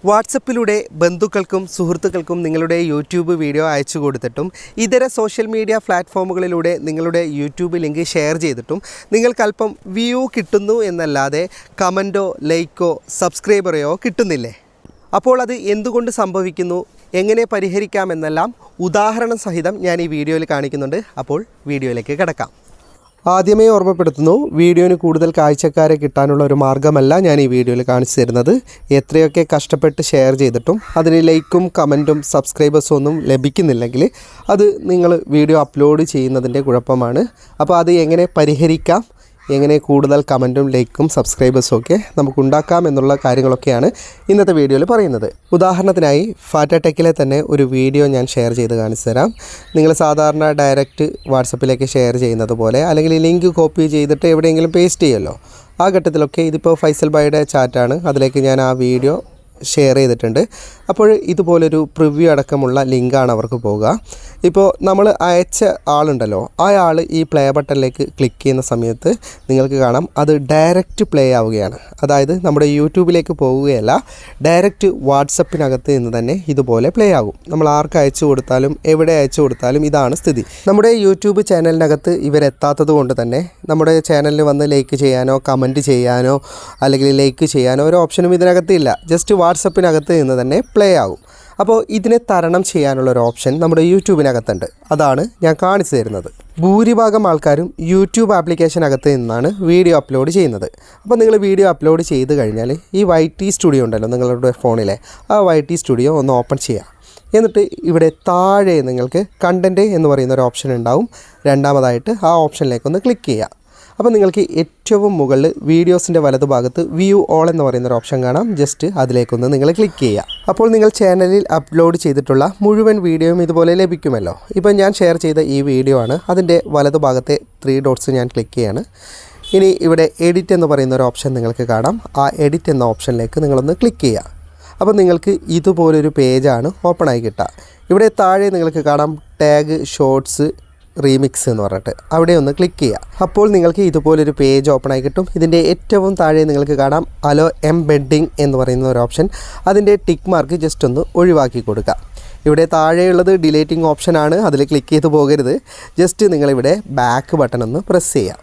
വാട്സപ്പിലൂടെ ബന്ധുക്കൾക്കും സുഹൃത്തുക്കൾക്കും നിങ്ങളുടെ യൂട്യൂബ് വീഡിയോ അയച്ചു കൊടുത്തിട്ടും ഇതര സോഷ്യൽ മീഡിയ പ്ലാറ്റ്ഫോമുകളിലൂടെ നിങ്ങളുടെ യൂട്യൂബ് ലിങ്ക് ഷെയർ ചെയ്തിട്ടും നിങ്ങൾക്കല്പം വ്യൂ കിട്ടുന്നു എന്നല്ലാതെ കമൻറ്റോ ലൈക്കോ സബ്സ്ക്രൈബറോ കിട്ടുന്നില്ലേ? അപ്പോൾ അത് എന്തുകൊണ്ട് സംഭവിക്കുന്നു, എങ്ങനെ പരിഹരിക്കാമെന്നെല്ലാം ഉദാഹരണം സഹിതം ഞാൻ ഈ വീഡിയോയിൽ കാണിക്കുന്നുണ്ട്. അപ്പോൾ വീഡിയോയിലേക്ക് കിടക്കാം. ആദ്യമേ ഓർമ്മപ്പെടുത്തുന്നു, വീഡിയോന് കൂടുതൽ കാഴ്ചക്കാരെ കിട്ടാനുള്ള ഒരു മാർഗ്ഗമല്ല ഞാൻ ഈ വീഡിയോയിൽ കാണിച്ചു തരുന്നത്. എത്രയൊക്കെ കഷ്ടപ്പെട്ട് ഷെയർ ചെയ്തിട്ടും അതിന് ലൈക്കും കമൻറ്റും സബ്സ്ക്രൈബേഴ്സും ഒന്നും ലഭിക്കുന്നില്ലെങ്കിൽ അത് നിങ്ങൾ വീഡിയോ അപ്ലോഡ് ചെയ്യുന്നതിൻ്റെ കുഴപ്പമാണ്. അപ്പോൾ അത് എങ്ങനെ പരിഹരിക്കാം, എങ്ങനെ കൂടുതൽ കമൻറ്റും ലൈക്കും സബ്സ്ക്രൈബേഴ്സും ഒക്കെ നമുക്കുണ്ടാക്കാം എന്നുള്ള കാര്യങ്ങളൊക്കെയാണ് ഇന്നത്തെ വീഡിയോയിൽ പറയുന്നത്. ഉദാഹരണത്തിനായി ഫാറ്റ ടെക്കിലെ തന്നെ ഒരു വീഡിയോ ഞാൻ ഷെയർ ചെയ്ത് കാണിച്ചു തരാം. നിങ്ങൾ സാധാരണ ഡയറക്റ്റ് വാട്സപ്പിലേക്ക് ഷെയർ ചെയ്യുന്നത് പോലെ, അല്ലെങ്കിൽ ലിങ്ക് കോപ്പി ചെയ്തിട്ട് എവിടെയെങ്കിലും പേസ്റ്റ് ചെയ്യുമല്ലോ, ആ ഘട്ടത്തിലൊക്കെ ഇതിപ്പോൾ ഫൈസൽ ഭായിയുടെ ചാറ്റാണ്, അതിലേക്ക് ഞാൻ ആ വീഡിയോ ഷെയർ ചെയ്തിട്ടുണ്ട്. അപ്പോൾ ഇതുപോലൊരു പ്രിവ്യൂ അടക്കമുള്ള ലിങ്കാണ് അവർക്ക് പോകുക. ഇപ്പോൾ നമ്മൾ അയച്ച ആളുണ്ടല്ലോ, ആ ആൾ ഈ പ്ലേ ബട്ടണിലേക്ക് ക്ലിക്ക് ചെയ്യുന്ന സമയത്ത് നിങ്ങൾക്ക് കാണാം അത് ഡയറക്റ്റ് പ്ലേ ആവുകയാണ്. അതായത് നമ്മുടെ യൂട്യൂബിലേക്ക് പോവുകയല്ല, ഡയറക്റ്റ് വാട്സപ്പിനകത്ത് നിന്ന് തന്നെ ഇതുപോലെ പ്ലേ ആകും. നമ്മൾ ആർക്ക് അയച്ചു കൊടുത്താലും എവിടെ അയച്ചു കൊടുത്താലും ഇതാണ് സ്ഥിതി. നമ്മുടെ യൂട്യൂബ് ചാനലിനകത്ത് ഇവരെത്താത്തത് കൊണ്ട് തന്നെ നമ്മുടെ ചാനലിൽ വന്ന് ലൈക്ക് ചെയ്യാനോ കമൻറ്റ് ചെയ്യാനോ അല്ലെങ്കിൽ ലൈക്ക് ചെയ്യാനോ ഒരു ഓപ്ഷനും ഇതിനകത്ത് ഇല്ല. ജസ്റ്റ് വാട്സപ്പിനകത്ത് നിന്ന് തന്നെ പ്ലേ ആകും. അപ്പോൾ ഇതിനെ തരണം ചെയ്യാനുള്ളൊരു ഓപ്ഷൻ നമ്മുടെ യൂട്യൂബിനകത്തുണ്ട്. അതാണ് ഞാൻ കാണിച്ചു തരുന്നത്. ഭൂരിഭാഗം ആൾക്കാരും യൂട്യൂബ് ആപ്ലിക്കേഷനകത്ത് നിന്നാണ് വീഡിയോ അപ്ലോഡ് ചെയ്യുന്നത്. അപ്പോൾ നിങ്ങൾ വീഡിയോ അപ്ലോഡ് ചെയ്ത് കഴിഞ്ഞാൽ ഈ YT സ്റ്റുഡിയോ ഉണ്ടല്ലോ നിങ്ങളുടെ ഫോണിലെ, ആ YT സ്റ്റുഡിയോ ഒന്ന് ഓപ്പൺ ചെയ്യുക. എന്നിട്ട് ഇവിടെ താഴെ നിങ്ങൾക്ക് കണ്ടൻറ്റ് എന്ന് പറയുന്ന ഒരു ഓപ്ഷൻ ഉണ്ടാവും. രണ്ടാമതായിട്ട് ആ ഓപ്ഷനിലേക്കൊന്ന് ക്ലിക്ക് ചെയ്യുക. അപ്പോൾ നിങ്ങൾക്ക് ഏറ്റവും മുകളിൽ വീഡിയോസിൻ്റെ വലതുഭാഗത്ത് വ്യൂ ഓൾ എന്ന് പറയുന്നൊരു ഓപ്ഷൻ കാണാം. ജസ്റ്റ് അതിലേക്കൊന്ന് നിങ്ങൾ ക്ലിക്ക് ചെയ്യുക. അപ്പോൾ നിങ്ങൾ ചാനലിൽ അപ്ലോഡ് ചെയ്തിട്ടുള്ള മുഴുവൻ വീഡിയോയും ഇതുപോലെ ലഭിക്കുമല്ലോ. ഇപ്പോൾ ഞാൻ ഷെയർ ചെയ്ത ഈ വീഡിയോ ആണ്. അതിൻ്റെ വലതുഭാഗത്തെ 3 ഡോട്ട്സ് ഞാൻ ക്ലിക്ക് ചെയ്യാണ്. ഇനി ഇവിടെ എഡിറ്റ് എന്ന് പറയുന്നൊരു ഓപ്ഷൻ നിങ്ങൾക്ക് കാണാം. ആ എഡിറ്റ് എന്ന ഓപ്ഷനിലേക്ക് നിങ്ങളൊന്ന് ക്ലിക്ക് ചെയ്യുക. അപ്പോൾ നിങ്ങൾക്ക് ഇതുപോലൊരു പേജാണ് ഓപ്പൺ ആയി കിട്ടുക. ഇവിടെ താഴെ നിങ്ങൾക്ക് കാണാം ടാഗ് ഷോർട്സ് റീമിക്സ് എന്ന് പറഞ്ഞിട്ട്, അവിടെ ഒന്ന് ക്ലിക്ക് ചെയ്യുക. അപ്പോൾ നിങ്ങൾക്ക് ഇതുപോലൊരു പേജ് ഓപ്പൺ ആയി കിട്ടും. ഇതിൻ്റെ ഏറ്റവും താഴെ നിങ്ങൾക്ക് കാണാം അലോ എംബെഡിങ് എന്ന് പറയുന്ന ഒരു ഓപ്ഷൻ. അതിൻ്റെ ടിക്ക് മാർക്ക് ജസ്റ്റ് ഒന്ന് ഒഴിവാക്കി കൊടുക്കുക. ഇവിടെ താഴെയുള്ളത് ഡിലേറ്റിംഗ് ഓപ്ഷനാണ്, അതിൽ ക്ലിക്ക് ചെയ്ത് പോകരുത്. ജസ്റ്റ് നിങ്ങളിവിടെ ബാക്ക് ബട്ടൺ ഒന്ന് പ്രസ് ചെയ്യുക.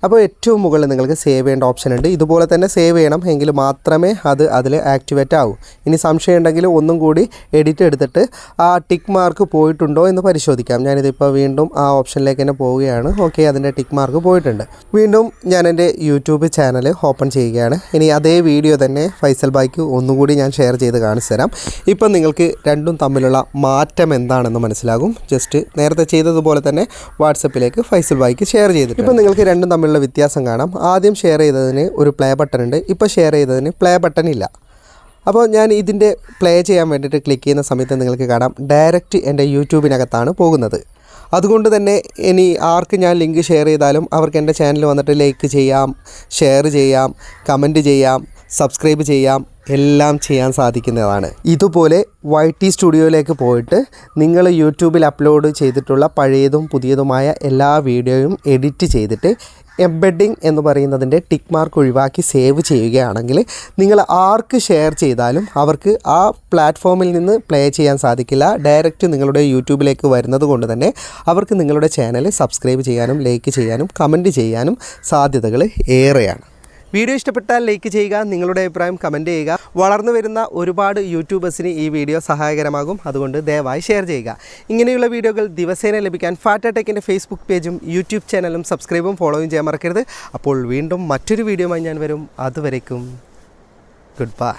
അപ്പോൾ ഏറ്റവും മുകളിൽ നിങ്ങൾക്ക് സേവ് ചെയ്യേണ്ട ഓപ്ഷൻ ഉണ്ട്. ഇതുപോലെ തന്നെ സേവ് ചെയ്യണം, എങ്കിൽ മാത്രമേ അത് അതിൽ ആക്ടിവേറ്റ് ആവൂ. ഇനി സംശയം ഉണ്ടെങ്കിൽ ഒന്നും കൂടി എഡിറ്റ് എടുത്തിട്ട് ആ ടിക്ക് മാർക്ക് പോയിട്ടുണ്ടോ എന്ന് പരിശോധിക്കാം. ഞാനിതിപ്പോൾ വീണ്ടും ആ ഓപ്ഷനിലേക്ക് തന്നെ പോവുകയാണ്. ഓക്കെ, അതിൻ്റെ ടിക്ക് മാർക്ക് പോയിട്ടുണ്ട്. വീണ്ടും ഞാൻ എൻ്റെ യൂട്യൂബ് ചാനൽ ഓപ്പൺ ചെയ്യുകയാണ്. ഇനി അതേ വീഡിയോ തന്നെ ഫൈസൽ ഭായിക്ക് ഒന്നുകൂടി ഞാൻ ഷെയർ ചെയ്ത് കാണിച്ചു തരാം. ഇപ്പം നിങ്ങൾക്ക് രണ്ടും തമ്മിലുള്ള മാറ്റം എന്താണെന്ന് മനസ്സിലാകും. ജസ്റ്റ് നേരത്തെ ചെയ്തതുപോലെ തന്നെ വാട്സപ്പിലേക്ക് ഫൈസൽ ഭായിക്ക് ഷെയർ ചെയ്തിട്ട് ഇപ്പം നിങ്ങൾക്ക് രണ്ടും തമ്മിലുള്ള വ്യത്യാസം കാണാം. ആദ്യം ഷെയർ ചെയ്തതിന് ഒരു പ്ലേ ബട്ടൺ ഉണ്ട്, ഇപ്പോൾ ഷെയർ ചെയ്തതിന് പ്ലേ ബട്ടൺ ഇല്ല. അപ്പോൾ ഞാൻ ഇതിൻ്റെ പ്ലേ ചെയ്യാൻ വേണ്ടിയിട്ട് ക്ലിക്ക് ചെയ്യുന്ന സമയത്ത് നിങ്ങൾക്ക് കാണാം ഡയറക്റ്റ് എൻ്റെ യൂട്യൂബിനകത്താണ് പോകുന്നത്. അതുകൊണ്ട് തന്നെ ഇനി ആർക്ക് ഞാൻ ലിങ്ക് ഷെയർ ചെയ്താലും അവർക്ക് എൻ്റെ ചാനൽ വന്നിട്ട് ലൈക്ക് ചെയ്യാം, ഷെയർ ചെയ്യാം, കമൻറ്റ് ചെയ്യാം, സബ്സ്ക്രൈബ് ചെയ്യാം, എല്ലാം ചെയ്യാൻ സാധിക്കുന്നതാണ്. ഇതുപോലെ YT സ്റ്റുഡിയോയിലേക്ക് പോയിട്ട് നിങ്ങൾ യൂട്യൂബിൽ അപ്ലോഡ് ചെയ്തിട്ടുള്ള പഴയതും പുതിയതുമായ എല്ലാ വീഡിയോയും എഡിറ്റ് ചെയ്തിട്ട് എംബെഡിങ് എന്ന് പറയുന്നതിൻ്റെ ടിക്ക് മാർക്ക് ഒഴിവാക്കി സേവ് ചെയ്യുകയാണെങ്കിൽ നിങ്ങൾ ആർക്ക് ഷെയർ ചെയ്താലും അവർക്ക് ആ പ്ലാറ്റ്ഫോമിൽ നിന്ന് പ്ലേ ചെയ്യാൻ സാധിക്കില്ല. ഡയറക്റ്റ് നിങ്ങളുടെ യൂട്യൂബിലേക്ക് വരുന്നത് കൊണ്ട് തന്നെ അവർക്ക് നിങ്ങളുടെ ചാനൽ സബ്സ്ക്രൈബ് ചെയ്യാനും ലൈക്ക് ചെയ്യാനും കമൻറ്റ് ചെയ്യാനും സാധ്യതകൾ ഏറെയാണ്. വീഡിയോ ഇഷ്ടപ്പെട്ടാൽ ലൈക്ക് ചെയ്യുക, നിങ്ങളുടെ അഭിപ്രായം കമൻറ്റ് ചെയ്യുക. വളർന്നു വരുന്ന ഒരുപാട് യൂട്യൂബേഴ്സിന് ഈ വീഡിയോ സഹായകരമാകും. അതുകൊണ്ട് ദയവായി ഷെയർ ചെയ്യുക. ഇങ്ങനെയുള്ള വീഡിയോകൾ ദിവസേന ലഭിക്കാൻ ഫാറ്റ ടെക്കിൻ്റെ ഫേസ്ബുക്ക് പേജും യൂട്യൂബ് ചാനലും സബ്സ്ക്രൈബും ഫോളോയും ചെയ്യാൻ മറക്കരുത്. അപ്പോൾ വീണ്ടും മറ്റൊരു വീഡിയോയുമായി ഞാൻ വരും. അതുവരേക്കും ഗുഡ് ബൈ.